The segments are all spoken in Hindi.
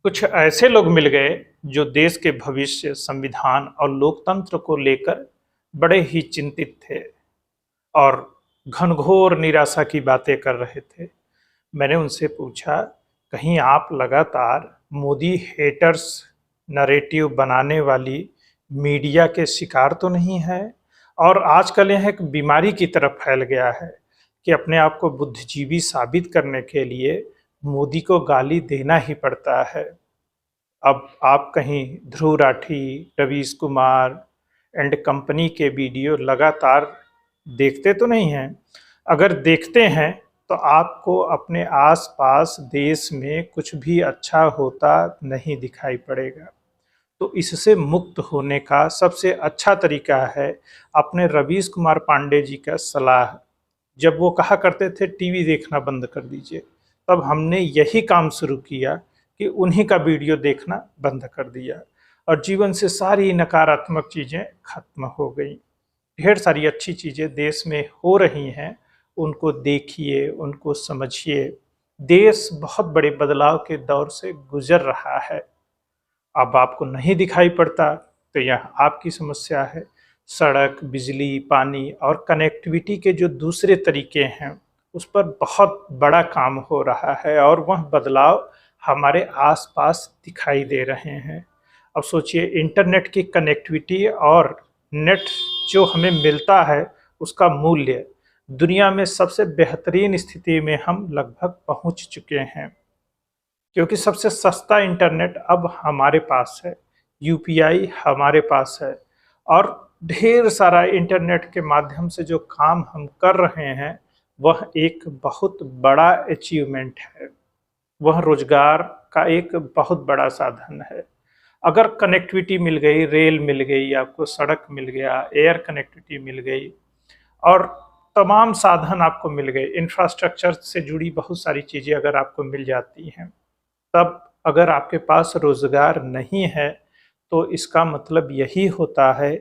कुछ ऐसे लोग मिल गए जो देश के भविष्य, संविधान और लोकतंत्र को लेकर बड़े ही चिंतित थे और घनघोर निराशा की बातें कर रहे थे। मैंने उनसे पूछा, कहीं आप लगातार मोदी हेटर्स नरेटिव बनाने वाली मीडिया के शिकार तो नहीं है? और आजकल यह एक बीमारी की तरफ फैल गया है कि अपने आप को बुद्धिजीवी साबित करने के लिए मोदी को गाली देना ही पड़ता है। अब आप कहीं ध्रुव राठी, रवीश कुमार एंड कंपनी के वीडियो लगातार देखते तो नहीं हैं? अगर देखते हैं तो आपको अपने आसपास देश में कुछ भी अच्छा होता नहीं दिखाई पड़ेगा। तो इससे मुक्त होने का सबसे अच्छा तरीका है अपने रवीश कुमार पांडे जी का सलाह। जब वो कहा करते थे टीवी देखना बंद कर दीजिए, तब हमने यही काम शुरू किया कि उन्हीं का वीडियो देखना बंद कर दिया और जीवन से सारी नकारात्मक चीज़ें खत्म हो गई। ढेर सारी अच्छी चीज़ें देश में हो रही हैं, उनको देखिए, उनको समझिए। देश बहुत बड़े बदलाव के दौर से गुजर रहा है। अब आपको नहीं दिखाई पड़ता तो यह आपकी समस्या है। सड़क, बिजली, पानी और कनेक्टिविटी के जो दूसरे तरीके हैं, उस पर बहुत बड़ा काम हो रहा है और वह बदलाव हमारे आसपास दिखाई दे रहे हैं। अब सोचिए, इंटरनेट की कनेक्टिविटी और नेट जो हमें मिलता है, उसका मूल्य दुनिया में सबसे बेहतरीन स्थिति में हम लगभग पहुंच चुके हैं, क्योंकि सबसे सस्ता इंटरनेट अब हमारे पास है, यूपीआई हमारे पास है और ढेर सारा इंटरनेट के माध्यम से जो काम हम कर रहे हैं, वह एक बहुत बड़ा अचीवमेंट है। वह रोजगार का एक बहुत बड़ा साधन है। अगर कनेक्टिविटी मिल गई, रेल मिल गई, आपको सड़क मिल गया, एयर कनेक्टिविटी मिल गई और तमाम साधन आपको मिल गए, इंफ्रास्ट्रक्चर से जुड़ी बहुत सारी चीज़ें अगर आपको मिल जाती हैं, तब अगर आपके पास रोजगार नहीं है तो इसका मतलब यही होता है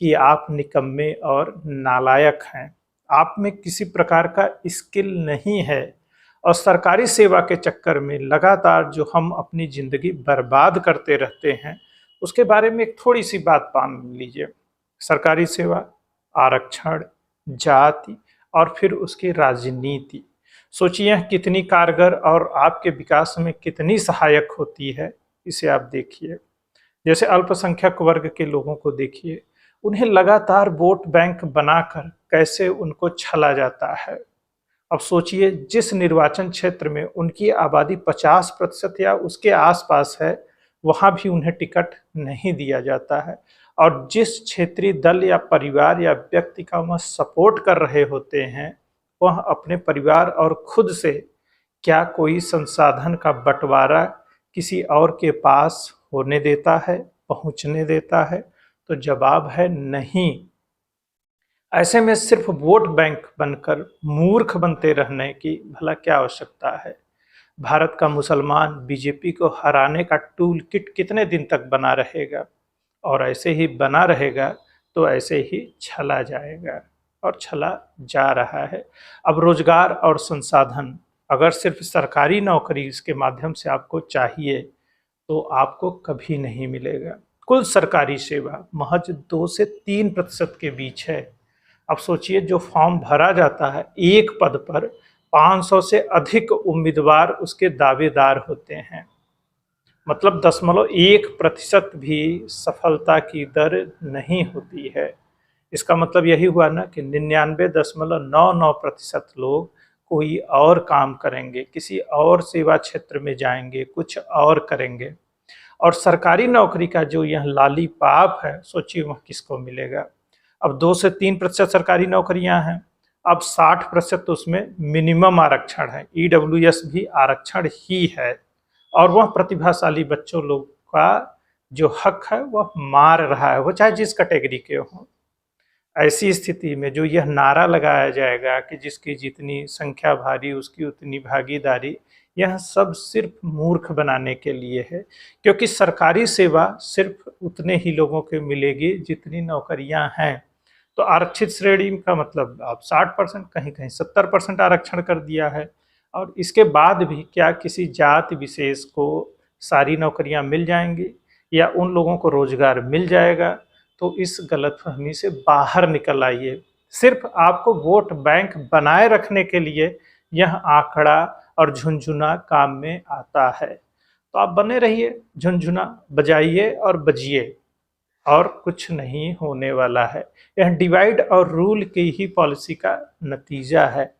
कि आप निकम्मे और नालायक हैं। आप में किसी प्रकार का स्किल नहीं है और सरकारी सेवा के चक्कर में लगातार जो हम अपनी ज़िंदगी बर्बाद करते रहते हैं, उसके बारे में एक थोड़ी सी बात मान लीजिए। सरकारी सेवा, आरक्षण, जाति और फिर उसकी राजनीति, सोचिए यह कितनी कारगर और आपके विकास में कितनी सहायक होती है। इसे आप देखिए, जैसे अल्पसंख्यक वर्ग के लोगों को देखिए, उन्हें लगातार वोट बैंक बनाकर कैसे उनको छला जाता है। अब सोचिए, जिस निर्वाचन क्षेत्र में उनकी आबादी 50% या उसके आसपास है, वहां भी उन्हें टिकट नहीं दिया जाता है और जिस क्षेत्रीय दल या परिवार या व्यक्ति का वह सपोर्ट कर रहे होते हैं, वह अपने परिवार और खुद से क्या कोई संसाधन का बंटवारा किसी और के पास होने देता है, पहुंचने देता है? तो जवाब है नहीं। ऐसे में सिर्फ वोट बैंक बनकर मूर्ख बनते रहने की भला क्या आवश्यकता है? भारत का मुसलमान बीजेपी को हराने का टूल किट कितने दिन तक बना रहेगा? और ऐसे ही बना रहेगा तो ऐसे ही छला जाएगा और छला जा रहा है। अब रोजगार और संसाधन, अगर सिर्फ सरकारी नौकरी इसके माध्यम से आपको चाहिए तो आपको कभी नहीं मिलेगा। कुल सरकारी सेवा महज 2 से 3% के बीच है। अब सोचिए, जो फॉर्म भरा जाता है, एक पद पर 500 से अधिक उम्मीदवार उसके दावेदार होते हैं। मतलब 0.1% भी सफलता की दर नहीं होती है। इसका मतलब यही हुआ ना कि 99.99% लोग कोई और काम करेंगे, किसी और सेवा क्षेत्र में जाएंगे, कुछ और करेंगे। और सरकारी नौकरी का जो यह लालीपाप है, सोचिए वह किसको मिलेगा? अब 2 से 3% सरकारी नौकरियां हैं, अब 60% उसमें मिनिमम आरक्षण है, ईडब्ल्यूएस भी आरक्षण ही है और वह प्रतिभाशाली बच्चों लोग का जो हक है वह मार रहा है, वो चाहे जिस कैटेगरी के हों। ऐसी स्थिति में जो यह नारा लगाया जाएगा कि जिसकी जितनी संख्या भारी उसकी उतनी भागीदारी, यह सब सिर्फ मूर्ख बनाने के लिए है, क्योंकि सरकारी सेवा सिर्फ उतने ही लोगों को मिलेगी जितनी नौकरियां हैं। तो आरक्षित श्रेणी का मतलब आप 60%, कहीं कहीं 70% आरक्षण कर दिया है और इसके बाद भी क्या किसी जाति विशेष को सारी नौकरियां मिल जाएंगी या उन लोगों को रोजगार मिल जाएगा, तो इस गलतफहमी से बाहर निकल आइए। सिर्फ आपको वोट बैंक बनाए रखने के लिए यह आंकड़ा और झुनझुना काम में आता है। तो आप बने रहिए, झुनझुना बजाइए और बजिए, और कुछ नहीं होने वाला है। यह डिवाइड और रूल की ही पॉलिसी का नतीजा है।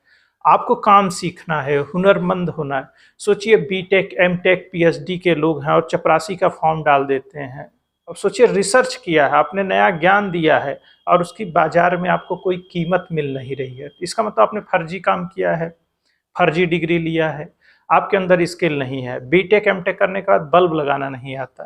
आपको काम सीखना है, हुनरमंद होना है। सोचिए बीटेक, एमटेक, पीएचडी के लोग हैं और चपरासी का फॉर्म डाल देते हैं। अब सोचिए रिसर्च किया है आपने, नया ज्ञान दिया है और उसकी बाजार में आपको कोई कीमत मिल नहीं रही है। इसका मतलब आपने फर्जी काम किया है, फर्जी डिग्री लिया है, आपके अंदर स्किल नहीं है। बीटेक एमटेक करने के बाद बल्ब लगाना नहीं आता,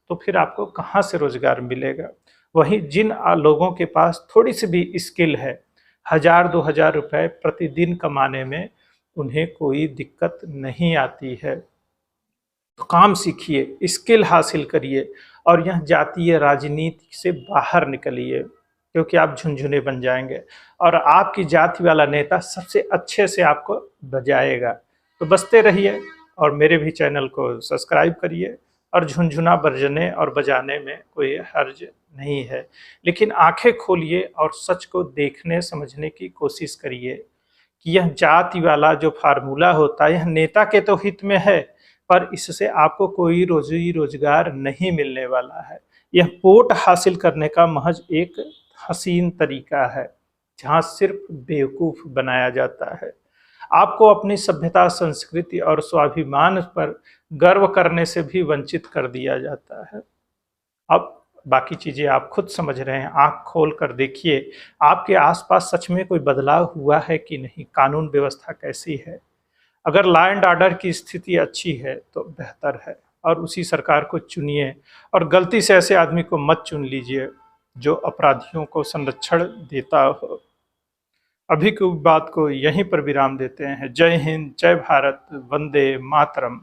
तो फिर आपको कहाँ से रोजगार मिलेगा। वहीं जिन लोगों के पास थोड़ी सी भी स्किल है, 1000-2000 रुपए प्रतिदिन कमाने में उन्हें कोई दिक्कत नहीं आती है। तो काम सीखिए, स्किल हासिल करिए और यह जातीय राजनीति से बाहर निकलिए, क्योंकि आप झुनझुने बन जाएंगे और आपकी जाति वाला नेता सबसे अच्छे से आपको बजाएगा। तो बजते रहिए और मेरे भी चैनल को सब्सक्राइब करिए। और झुनझुना बजने और बजाने में कोई हर्ज नहीं है, लेकिन आंखें खोलिए और सच को देखने समझने की कोशिश करिए कि यह जाति वाला जो फार्मूला होता है, यह नेता के तो हित में है, पर इससे आपको कोई रोजी रोजगार नहीं मिलने वाला है। यह वोट हासिल करने का महज एक हसीन तरीका है, जहां सिर्फ बेवकूफ बनाया जाता है। आपको अपनी सभ्यता, संस्कृति और स्वाभिमान पर गर्व करने से भी वंचित कर दिया जाता है। अब बाकी चीजें आप खुद समझ रहे हैं, आंख खोल कर देखिए आपके आसपास सच में कोई बदलाव हुआ है कि नहीं, कानून व्यवस्था कैसी है। अगर लॉ एंड ऑर्डर की स्थिति अच्छी है तो बेहतर है, और उसी सरकार को चुनिए। और गलती से ऐसे आदमी को मत चुन लीजिए जो अपराधियों को संरक्षण देता हो। अभी की बात को यहीं पर विराम देते हैं। जय हिंद, जय भारत, वंदे मातरम।